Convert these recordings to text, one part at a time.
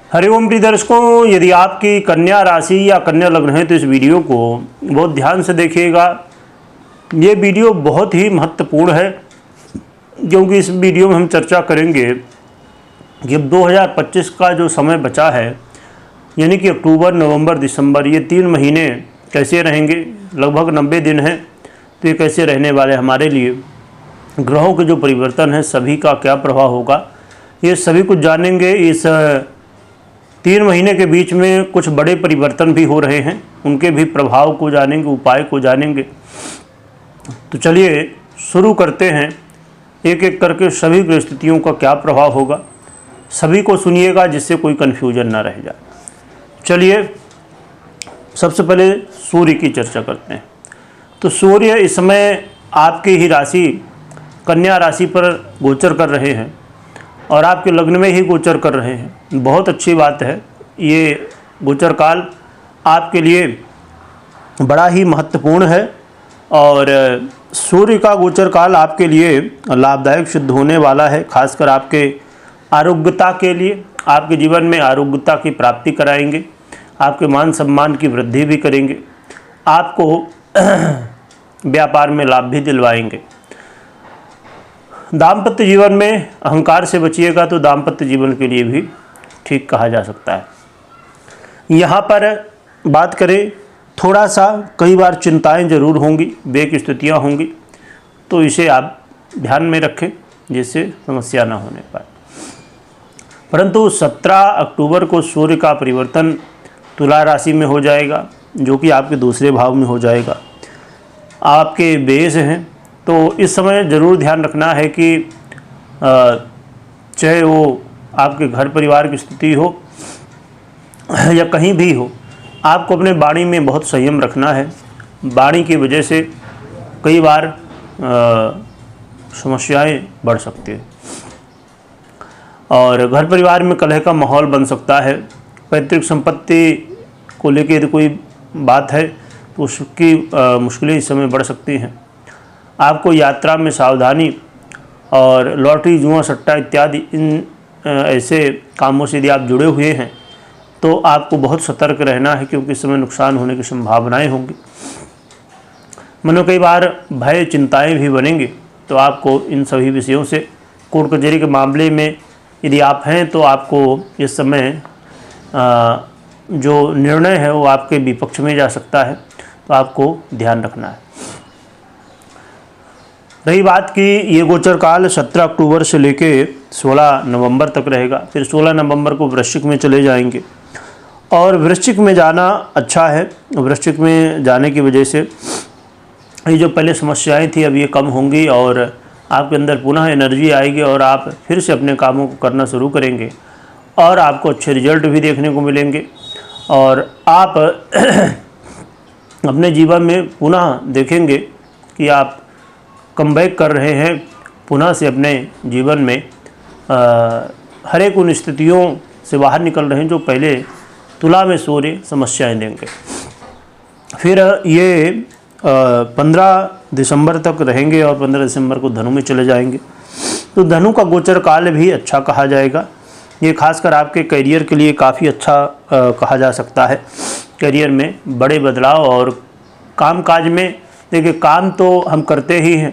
हरिओम प्रिय दर्शकों, यदि आपकी कन्या राशि या कन्या लग्न है तो इस वीडियो को बहुत ध्यान से देखिएगा। ये वीडियो बहुत ही महत्वपूर्ण है क्योंकि इस वीडियो में हम चर्चा करेंगे कि अब 2025 का जो समय बचा है, यानी कि अक्टूबर, नवंबर, दिसंबर, ये 3 महीने कैसे रहेंगे। लगभग 90 दिन हैं, तो ये कैसे रहने वाले हमारे लिए। ग्रहों के जो परिवर्तन हैं सभी का क्या प्रभाव होगा, ये सभी कुछ जानेंगे। इस 3 महीने के बीच में कुछ बड़े परिवर्तन भी हो रहे हैं, उनके भी प्रभाव को जानेंगे, उपाय को जानेंगे। तो चलिए शुरू करते हैं। एक एक करके सभी परिस्थितियों का क्या प्रभाव होगा, सभी को सुनिएगा जिससे कोई कन्फ्यूजन ना रह जाए। चलिए सबसे पहले सूर्य की चर्चा करते हैं। तो सूर्य इस समय आपकी ही राशि कन्या राशि पर गोचर कर रहे हैं और आपके लग्न में ही गोचर कर रहे हैं। बहुत अच्छी बात है। ये गोचर काल आपके लिए बड़ा ही महत्वपूर्ण है और सूर्य का गोचर काल आपके लिए लाभदायक सिद्ध होने वाला है। खासकर आपके आरोग्यता के लिए, आपके जीवन में आरोग्यता की प्राप्ति कराएंगे, आपके मान सम्मान की वृद्धि भी करेंगे, आपको व्यापार में लाभ भी दिलवाएंगे। दाम्पत्य जीवन में अहंकार से बचिएगा तो दाम्पत्य जीवन के लिए भी ठीक कहा जा सकता है। यहाँ पर बात करें, थोड़ा सा कई बार चिंताएं जरूर होंगी, बेक स्थितियाँ होंगी, तो इसे आप ध्यान में रखें जिससे समस्या ना होने पाए। परंतु 17 अक्टूबर को सूर्य का परिवर्तन तुला राशि में हो जाएगा, जो कि आपके दूसरे भाव में हो जाएगा। आपके बेस हैं, तो इस समय ज़रूर ध्यान रखना है कि चाहे वो आपके घर परिवार की स्थिति हो या कहीं भी हो, आपको अपने वाणी में बहुत संयम रखना है। वाणी की वजह से कई बार समस्याएं बढ़ सकती हैं और घर परिवार में कलह का माहौल बन सकता है। पैतृक संपत्ति को लेकर यदि कोई बात है तो उसकी मुश्किलें इस समय बढ़ सकती हैं। आपको यात्रा में सावधानी और लॉटरी, जुआ, सट्टा इत्यादि इन ऐसे कामों से यदि आप जुड़े हुए हैं तो आपको बहुत सतर्क रहना है, क्योंकि इस समय नुकसान होने की संभावनाएं होंगी। मन में कई बार भय, चिंताएं भी बनेंगी, तो आपको इन सभी विषयों से, कोर्ट कचहरी के मामले में यदि आप हैं तो आपको इस समय जो निर्णय है वो आपके विपक्ष में जा सकता है, तो आपको ध्यान रखना है। रही बात कि ये गोचर काल 17 अक्टूबर से लेके 16 नवंबर तक रहेगा। फिर 16 नवंबर को वृश्चिक में चले जाएंगे और वृश्चिक में जाना अच्छा है। वृश्चिक में जाने की वजह से ये जो पहले समस्याएं थी अब ये कम होंगी और आपके अंदर पुनः एनर्जी आएगी और आप फिर से अपने कामों को करना शुरू करेंगे और आपको अच्छे रिजल्ट भी देखने को मिलेंगे और आप अपने जीवन में पुनः देखेंगे कि आप कमबैक कर रहे हैं, पुनः से अपने जीवन में हर एक उन स्थितियों से बाहर निकल रहे हैं जो पहले तुला में सूर्य समस्याएं देंगे। फिर ये 15 दिसंबर तक रहेंगे और 15 दिसंबर को धनु में चले जाएंगे। तो धनु का गोचर काल भी अच्छा कहा जाएगा। ये खासकर आपके करियर के लिए काफ़ी अच्छा कहा जा सकता है। करियर में बड़े बदलाव और कामकाज में, देखिए काम तो हम करते ही हैं,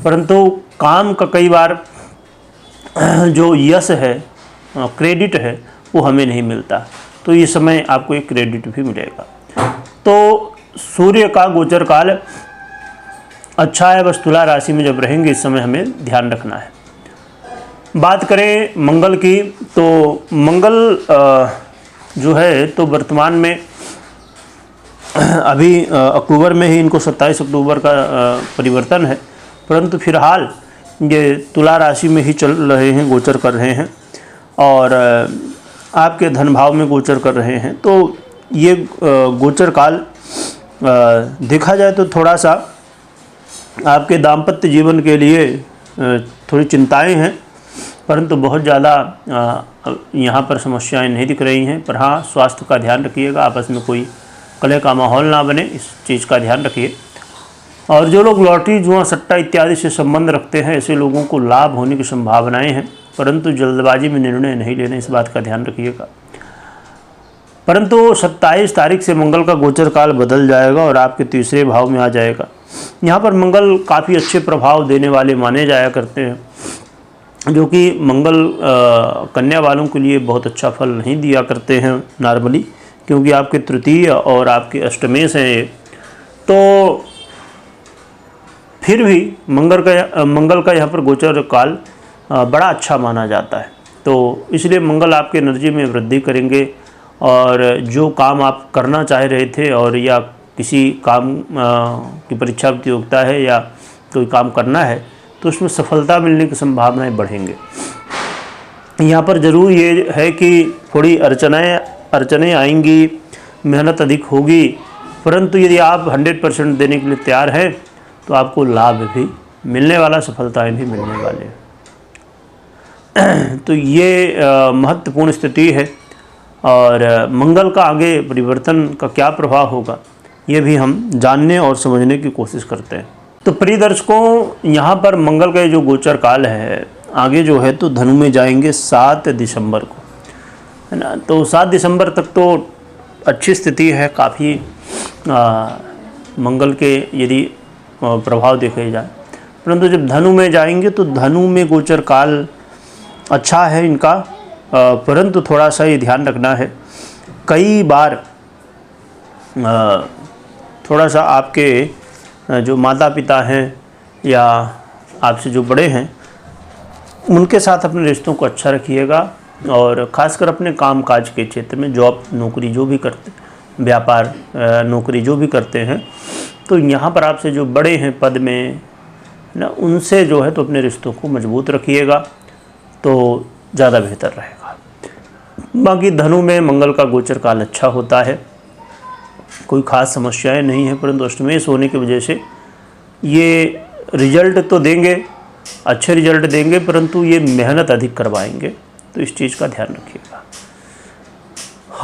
परंतु काम का कई बार जो यश है, क्रेडिट है, वो हमें नहीं मिलता, तो इस समय आपको एक क्रेडिट भी मिलेगा। तो सूर्य का गोचर काल अच्छा है, बस तुला राशि में जब रहेंगे इस समय हमें ध्यान रखना है। बात करें मंगल की, तो मंगल जो है तो वर्तमान में अभी अक्टूबर में ही इनको 27 अक्टूबर का परिवर्तन है, परंतु फिलहाल ये तुला राशि में ही चल रहे हैं, गोचर कर रहे हैं और आपके धन भाव में गोचर कर रहे हैं। तो ये गोचर काल देखा जाए तो थोड़ा सा आपके दाम्पत्य जीवन के लिए थोड़ी चिंताएं हैं, परंतु बहुत ज़्यादा यहाँ पर समस्याएं नहीं दिख रही हैं। पर हाँ, स्वास्थ्य का ध्यान रखिएगा, आपस में कोई कलह का माहौल ना बने, इस चीज़ का ध्यान रखिए। और जो लोग लॉटरी, जुआ, सट्टा इत्यादि से संबंध रखते हैं, ऐसे लोगों को लाभ होने की संभावनाएं हैं, परंतु जल्दबाजी में निर्णय नहीं लेने, इस बात का ध्यान रखिएगा। परंतु 27 तारीख से मंगल का गोचर काल बदल जाएगा और आपके तीसरे भाव में आ जाएगा। यहाँ पर मंगल काफ़ी अच्छे प्रभाव देने वाले माने जाया करते हैं, जो कि मंगल कन्या वालों के लिए बहुत अच्छा फल नहीं दिया करते हैं नॉर्मली, क्योंकि आपके तृतीय और आपके अष्टमेश हैं ये। तो फिर भी मंगल का यहाँ पर गोचर काल बड़ा अच्छा माना जाता है। तो इसलिए मंगल आपके एनर्जी में वृद्धि करेंगे और जो काम आप करना चाह रहे थे और या किसी काम की परीक्षा प्रतियोगिता है या कोई काम करना है तो उसमें सफलता मिलने की संभावनाएं बढ़ेंगे। यहाँ पर ज़रूर ये है कि थोड़ी अड़चनें आएंगी, मेहनत अधिक होगी, परंतु यदि आप 100% देने के लिए तैयार हैं तो आपको लाभ भी मिलने वाला, सफलताएं भी मिलने वाले हैं। तो ये महत्वपूर्ण स्थिति है और मंगल का आगे परिवर्तन का क्या प्रभाव होगा ये भी हम जानने और समझने की कोशिश करते हैं। तो प्रिय दर्शकों, यहाँ पर मंगल का जो गोचर काल है आगे जो है तो धनु में जाएंगे 7 दिसंबर को, है ना। तो 7 दिसंबर तक तो अच्छी स्थिति है काफ़ी मंगल के यदि प्रभाव देखे जाए, परंतु जब धनु में जाएंगे तो धनु में गोचर काल अच्छा है इनका, परंतु थोड़ा सा ये ध्यान रखना है, कई बार थोड़ा सा आपके जो माता पिता हैं या आपसे जो बड़े हैं उनके साथ अपने रिश्तों को अच्छा रखिएगा और ख़ासकर अपने काम काज के क्षेत्र में, जॉब नौकरी जो भी करते, व्यापार नौकरी जो भी करते हैं, तो यहाँ पर आपसे जो बड़े हैं पद में ना, उनसे जो है तो अपने रिश्तों को मजबूत रखिएगा तो ज़्यादा बेहतर रहेगा। बाकी धनु में मंगल का गोचर काल अच्छा होता है, कोई ख़ास समस्याएं नहीं है, परंतु अष्टमेश होने की वजह से ये रिजल्ट तो देंगे, अच्छे रिजल्ट देंगे, परंतु ये मेहनत अधिक करवाएंगे, तो इस चीज़ का ध्यान रखिएगा।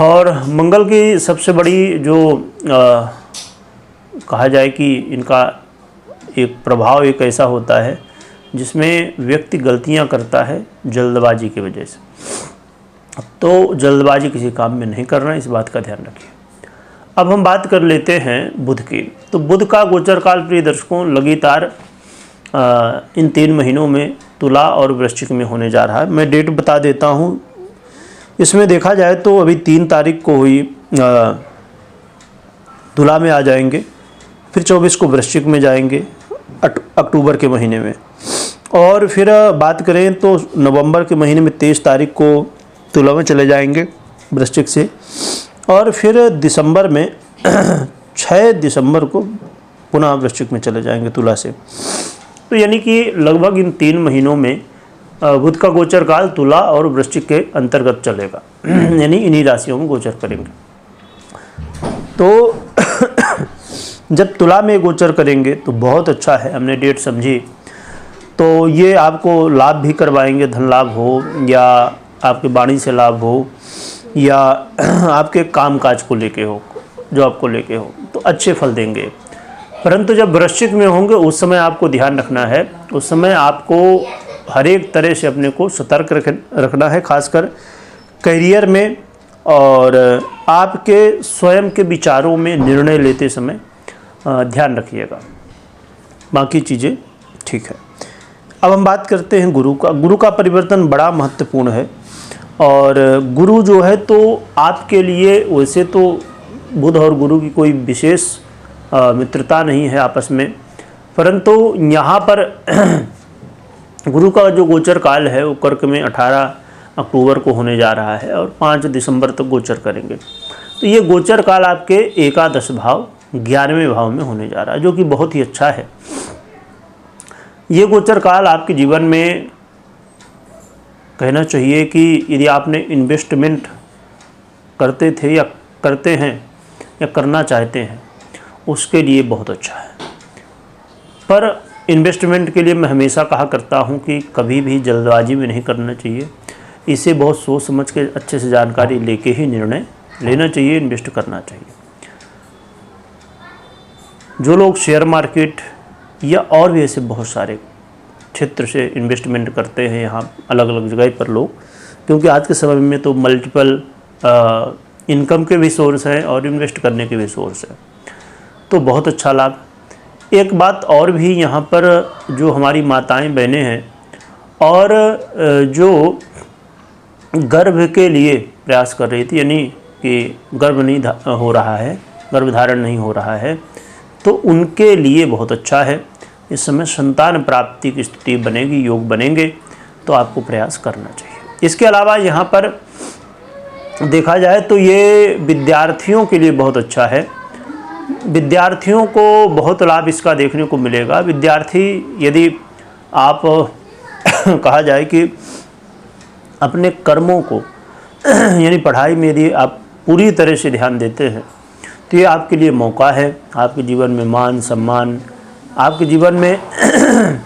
और मंगल की सबसे बड़ी जो कहा जाए कि इनका एक प्रभाव एक ऐसा होता है जिसमें व्यक्ति गलतियां करता है जल्दबाजी की वजह से, तो जल्दबाजी किसी काम में नहीं करना, इस बात का ध्यान रखिए। अब हम बात कर लेते हैं बुध की। तो बुध का गोचर काल प्रिय दर्शकों लगातार इन 3 महीनों में तुला और वृश्चिक में होने जा रहा है। मैं डेट बता देता हूँ। इसमें देखा जाए तो अभी 3 तारीख को हुई तुला में आ जाएंगे, फिर 24 को वृश्चिक में जाएंगे अक्टूबर के महीने में, और फिर बात करें तो नवंबर के महीने में 23 तारीख को तुला में चले जाएंगे वृश्चिक से, और फिर दिसंबर में 6 दिसंबर को पुनः वृश्चिक में चले जाएंगे तुला से। तो यानी कि लगभग इन 3 महीनों में बुध का गोचर काल तुला और वृश्चिक के अंतर्गत चलेगा, यानी इन्हीं राशियों में गोचर करेंगे। तो जब तुला में गोचर करेंगे तो बहुत अच्छा है, हमने डेट समझी, तो ये आपको लाभ भी करवाएंगे, धन लाभ हो या आपके वाणी से लाभ हो या आपके काम काज को लेके हो, जॉब को लेके हो, तो अच्छे फल देंगे। परंतु जब वृश्चिक में होंगे उस समय आपको ध्यान रखना है, उस समय आपको हर एक तरह से अपने को सतर्क रखना है, खासकर करियर में और आपके स्वयं के विचारों में निर्णय लेते समय ध्यान रखिएगा, बाकी चीज़ें ठीक है। अब हम बात करते हैं गुरु का। गुरु का परिवर्तन बड़ा महत्वपूर्ण है और गुरु जो है तो आपके लिए, वैसे तो बुध और गुरु की कोई विशेष मित्रता नहीं है आपस में, परंतु यहाँ पर गुरु का जो गोचर काल है वो कर्क में 18 अक्टूबर को होने जा रहा है और 5 दिसंबर तक गोचर करेंगे। तो ये गोचर काल आपके एकादश भाव 11वें भाव में होने जा रहा है, जो कि बहुत ही अच्छा है। ये गोचर काल आपके जीवन में कहना चाहिए कि यदि आपने इन्वेस्टमेंट करते थे या करते हैं या करना चाहते हैं, उसके लिए बहुत अच्छा है। पर इन्वेस्टमेंट के लिए मैं हमेशा कहा करता हूं कि कभी भी जल्दबाजी में नहीं करना चाहिए, इसे बहुत सोच समझ के अच्छे से जानकारी लेके ही निर्णय लेना चाहिए, इन्वेस्ट करना चाहिए। जो लोग शेयर मार्केट या और भी ऐसे बहुत सारे क्षेत्र से इन्वेस्टमेंट करते हैं यहाँ अलग अलग जगह पर लोग, क्योंकि आज के समय में तो मल्टीपल इनकम के भी सोर्स हैं और इन्वेस्ट करने के भी सोर्स हैं, तो बहुत अच्छा लाभ। एक बात और भी यहाँ पर, जो हमारी माताएं बहनें हैं और जो गर्भ के लिए प्रयास कर रही थी, यानी कि गर्भ नहीं हो रहा है, गर्भधारण नहीं हो रहा है, तो उनके लिए बहुत अच्छा है। इस समय संतान प्राप्ति की स्थिति बनेगी, योग बनेंगे, तो आपको प्रयास करना चाहिए। इसके अलावा यहाँ पर देखा जाए तो ये विद्यार्थियों के लिए बहुत अच्छा है। विद्यार्थियों को बहुत लाभ इसका देखने को मिलेगा। विद्यार्थी यदि आप कहा जाए कि अपने कर्मों को यानी पढ़ाई में यदि आप पूरी तरह से ध्यान देते हैं, तो ये आपके लिए मौका है। आपके जीवन में मान सम्मान, आपके जीवन में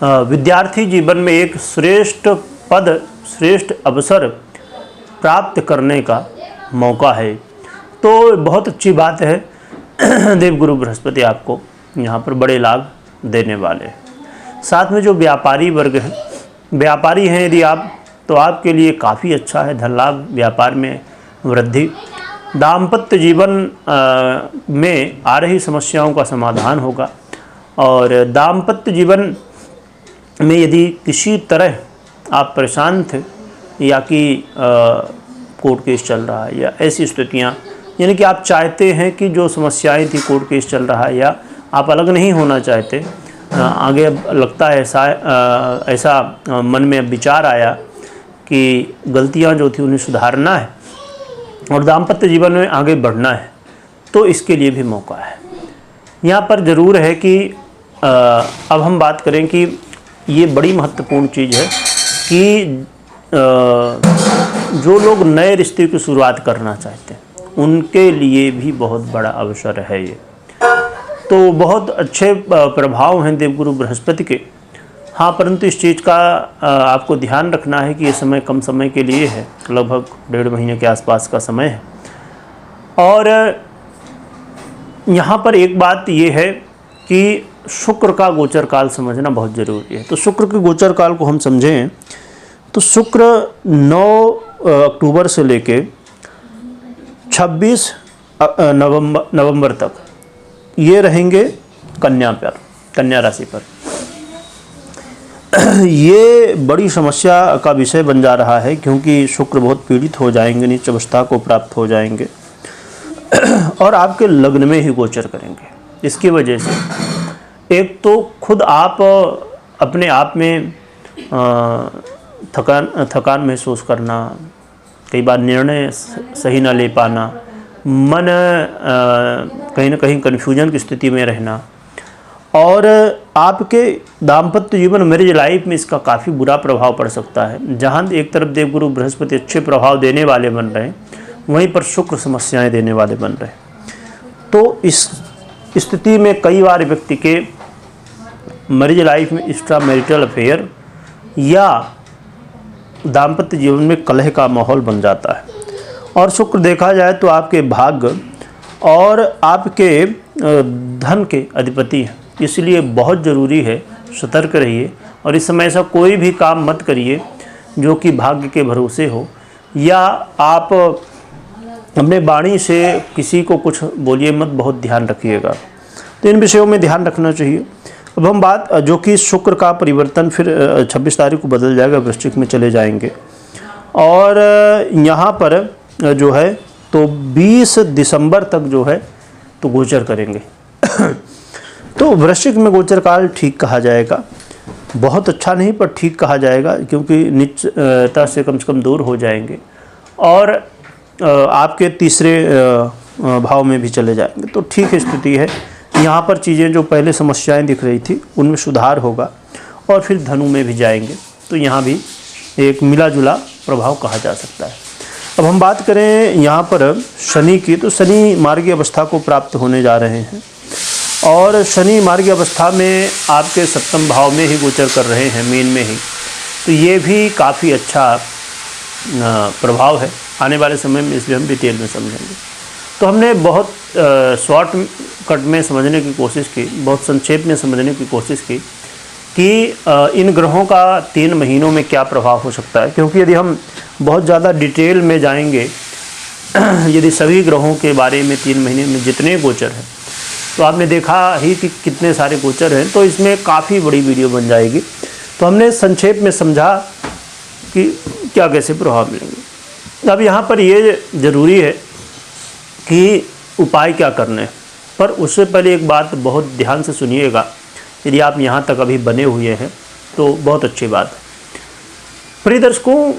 विद्यार्थी जीवन में एक श्रेष्ठ पद, श्रेष्ठ अवसर प्राप्त करने का मौका है। तो बहुत अच्छी बात है। देवगुरु बृहस्पति आपको यहाँ पर बड़े लाभ देने वाले हैं। साथ में जो व्यापारी वर्ग है, व्यापारी हैं यदि आप, तो आपके लिए काफ़ी अच्छा है। धन लाभ, व्यापार में वृद्धि, दाम्पत्य जीवन में आ रही समस्याओं का समाधान होगा। और दाम्पत्य जीवन में यदि किसी तरह आप परेशान थे, या कि कोर्ट केस चल रहा है या ऐसी स्थितियाँ, यानी कि आप चाहते हैं कि जो समस्याएं थी, कोर्ट केस चल रहा है, या आप अलग नहीं होना चाहते, आगे लगता है ऐसा मन में विचार आया कि गलतियां जो थी उन्हें सुधारना है और दाम्पत्य जीवन में आगे बढ़ना है, तो इसके लिए भी मौका है। यहाँ पर ज़रूर है कि अब हम बात करें कि ये बड़ी महत्वपूर्ण चीज़ है कि जो लोग नए रिश्ते की शुरुआत करना चाहते हैं, उनके लिए भी बहुत बड़ा अवसर है ये। तो बहुत अच्छे प्रभाव हैं देवगुरु बृहस्पति के। हाँ, परंतु इस चीज़ का आपको ध्यान रखना है कि ये समय कम समय के लिए है, लगभग 1.5 महीने के आसपास का समय है। और यहाँ पर एक बात ये है कि शुक्र का गोचर काल समझना बहुत ज़रूरी है। तो शुक्र के गोचर काल को हम समझें तो शुक्र 9 अक्टूबर से लेके 26 नवंबर तक ये रहेंगे कन्या पर, कन्या राशि पर। ये बड़ी समस्या का विषय बन जा रहा है, क्योंकि शुक्र बहुत पीड़ित हो जाएंगे, नीच अवस्था को प्राप्त हो जाएंगे और आपके लग्न में ही गोचर करेंगे। इसकी वजह से एक तो खुद आप अपने आप में थकान महसूस करना, कई बार निर्णय सही न ले पाना, मन कहीं ना कहीं कन्फ्यूजन की स्थिति में रहना, और आपके दाम्पत्य जीवन, मैरिज लाइफ में इसका काफ़ी बुरा प्रभाव पड़ सकता है। जहाँ एक तरफ देवगुरु बृहस्पति अच्छे प्रभाव देने वाले बन रहे हैं, वहीं पर शुक्र समस्याएं देने वाले बन रहे हैं। तो इस स्थिति में कई बार व्यक्ति के मैरिज लाइफ में एक्स्ट्रा मैरिटल अफेयर या दाम्पत्य जीवन में कलह का माहौल बन जाता है। और शुक्र देखा जाए तो आपके भाग्य और आपके धन के अधिपति हैं, इसलिए बहुत ज़रूरी है सतर्क रहिए। और इस समय ऐसा कोई भी काम मत करिए जो कि भाग्य के भरोसे हो, या आप अपने वाणी से किसी को कुछ बोलिए मत, बहुत ध्यान रखिएगा। तो इन विषयों में ध्यान रखना चाहिए। अब हम बात जो कि शुक्र का परिवर्तन फिर 26 तारीख को बदल जाएगा, वृश्चिक में चले जाएंगे, और यहाँ पर जो है तो 20 दिसंबर तक जो है तो गोचर करेंगे। तो वृश्चिक में गोचर काल ठीक कहा जाएगा, बहुत अच्छा नहीं पर ठीक कहा जाएगा, क्योंकि नीचता से कम दूर हो जाएंगे और आपके तीसरे भाव में भी चले जाएंगे। तो ठीक स्थिति है। यहाँ पर चीज़ें जो पहले समस्याएं दिख रही थी उनमें सुधार होगा, और फिर धनु में भी जाएंगे, तो यहाँ भी एक मिला जुला प्रभाव कहा जा सकता है। अब हम बात करें यहाँ पर शनि की, तो शनि मार्गी अवस्था को प्राप्त होने जा रहे हैं, और शनि मार्गी अवस्था में आपके 7वें भाव में ही गोचर कर रहे हैं, मीन में ही। तो ये भी काफ़ी अच्छा प्रभाव है। आने वाले समय में इसलिए हम डिटेल में समझेंगे। तो हमने बहुत शॉर्ट कट में समझने की कोशिश की, बहुत संक्षेप में समझने की कोशिश की कि इन ग्रहों का 3 महीनों में क्या प्रभाव हो सकता है, क्योंकि यदि हम बहुत ज़्यादा डिटेल में जाएंगे यदि सभी ग्रहों के बारे में 3 महीने में जितने गोचर हैं, तो आपने देखा ही कि कितने सारे गोचर हैं, तो इसमें काफ़ी बड़ी वीडियो बन जाएगी। तो हमने संक्षेप में समझा कि क्या कैसे प्रभाव मिलेंगे। अब यहाँ पर ये ज़रूरी है कि उपाय क्या करने हैं, पर उससे पहले एक बात बहुत ध्यान से सुनिएगा। यदि आप यहाँ तक अभी बने हुए हैं तो बहुत अच्छी बात है। प्रिय दर्शकों,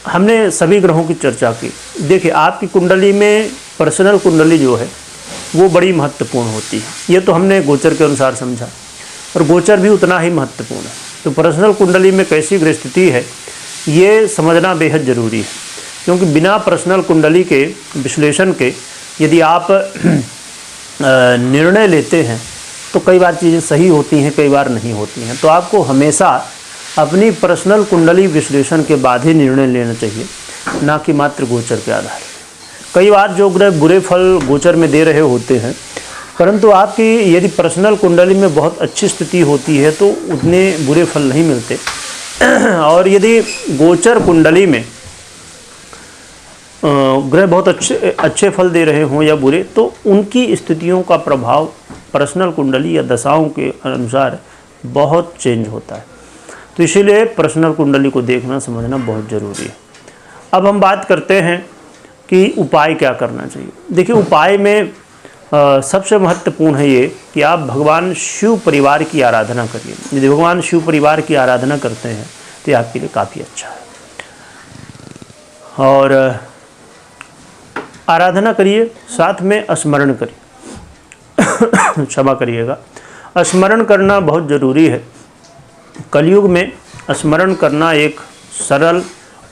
हमने सभी ग्रहों की चर्चा की। देखिए, आपकी कुंडली में पर्सनल कुंडली जो है वो बड़ी महत्वपूर्ण होती है। ये तो हमने गोचर के अनुसार समझा, और गोचर भी उतना ही महत्वपूर्ण है। तो पर्सनल कुंडली में कैसी ग्रह स्थिति है ये समझना बेहद ज़रूरी है, क्योंकि बिना पर्सनल कुंडली के विश्लेषण के यदि आप निर्णय लेते हैं तो कई बार चीज़ें सही होती हैं, कई बार नहीं होती हैं। तो आपको हमेशा अपनी पर्सनल कुंडली विश्लेषण के बाद ही निर्णय लेना चाहिए, ना कि मात्र गोचर के आधार पर। कई बार जो ग्रह बुरे फल गोचर में दे रहे होते हैं, परंतु आपकी यदि पर्सनल कुंडली में बहुत अच्छी स्थिति होती है तो उतने बुरे फल नहीं मिलते। और यदि गोचर कुंडली में ग्रह बहुत अच्छे फल दे रहे हों या बुरे, तो उनकी स्थितियों का प्रभाव पर्सनल कुंडली या दशाओं के अनुसार बहुत चेंज होता है। तो इसीलिए पर्सनल कुंडली को देखना समझना बहुत ज़रूरी है। अब हम बात करते हैं कि उपाय क्या करना चाहिए। देखिए, उपाय में सबसे महत्वपूर्ण है ये कि आप भगवान शिव परिवार की आराधना करिए। यदि भगवान शिव परिवार की आराधना करते हैं तो ये आपके लिए काफ़ी अच्छा है। और आराधना करिए, साथ में स्मरण करिए। क्षमा करिएगा, स्मरण करना बहुत ज़रूरी है। कलयुग में स्मरण करना एक सरल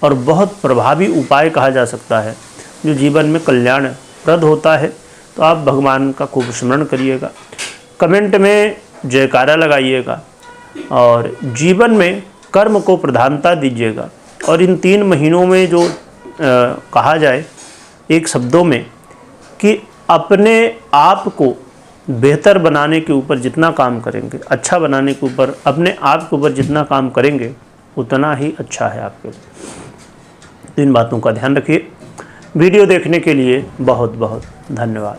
और बहुत प्रभावी उपाय कहा जा सकता है, जो जीवन में कल्याणप्रद होता है। तो आप भगवान का खूब स्मरण करिएगा, कमेंट में जयकारा लगाइएगा, और जीवन में कर्म को प्रधानता दीजिएगा। और इन 3 महीनों में जो कहा जाए एक शब्दों में कि अपने आप को बेहतर बनाने के ऊपर जितना काम करेंगे, अच्छा बनाने के ऊपर, अपने आप के ऊपर जितना काम करेंगे उतना ही अच्छा है आपके लिए। तो इन बातों का ध्यान रखिए। वीडियो देखने के लिए बहुत बहुत धन्यवाद।